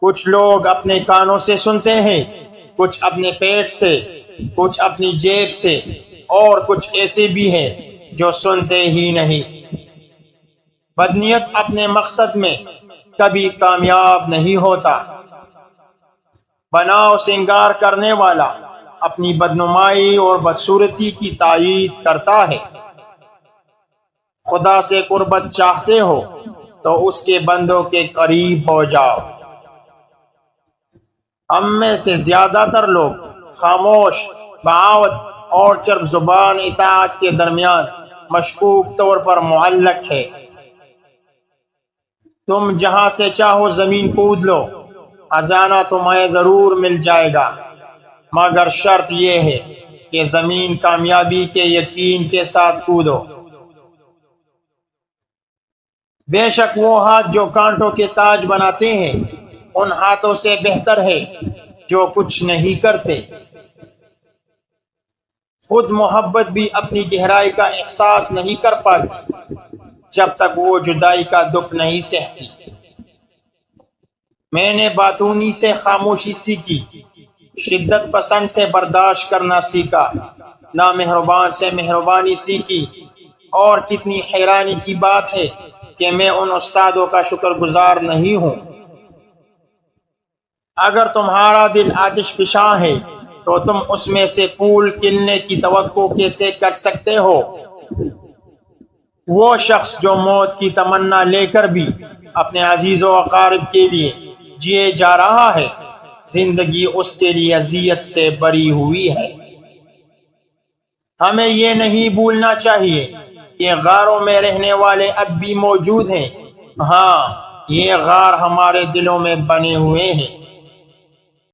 کچھ لوگ اپنے کانوں سے سنتے ہیں، کچھ اپنے پیٹ سے، کچھ اپنی جیب سے، اور کچھ ایسے بھی ہیں جو سنتے ہی نہیں۔ بدنیت اپنے مقصد میں کبھی کامیاب نہیں ہوتا۔ بناؤ سنگار کرنے والا اپنی بدنمائی اور بدصورتی کی تائید کرتا ہے۔ خدا سے قربت چاہتے ہو تو اس کے بندوں کے قریب ہو جاؤ۔ ہم میں سے زیادہ تر لوگ خاموش، بغاوت اور چرب زبان اطاعت کے درمیان مشکوک طور پر معلق ہے۔ تم جہاں سے چاہو زمین کود لو، خزانہ تمہیں ضرور مل جائے گا، مگر شرط یہ ہے کہ زمین کامیابی کے یقین کے ساتھ کودو۔ بے شک وہ ہاتھ جو کانٹوں کے تاج بناتے ہیں ان ہاتھوں سے بہتر ہے جو کچھ نہیں کرتے۔ خود محبت بھی اپنی گہرائی کا احساس نہیں کر پاتی جب تک وہ جدائی کا دکھ نہیں سہتی۔ میں نے باتونی سے خاموشی سیکھی، شدت پسند سے برداشت کرنا سیکھا، نامہربان سے مہربانی سیکھی، اور کتنی حیرانی کی بات ہے کہ میں ان استادوں کا شکر گزار نہیں ہوں۔ اگر تمہارا دل آتش فشاں ہے تو تم اس میں سے پھول کھلنے کی توقع کیسے کر سکتے ہو؟ وہ شخص جو موت کی تمنا لے کر بھی اپنے عزیز و اقارب کے لیے جیے جا رہا ہے، زندگی اس کے لیے اذیت سے بری ہوئی ہے۔ ہمیں یہ نہیں بھولنا چاہیے کہ غاروں میں رہنے والے اب بھی موجود ہیں۔ ہاں، یہ غار ہمارے دلوں میں بنے ہوئے ہیں۔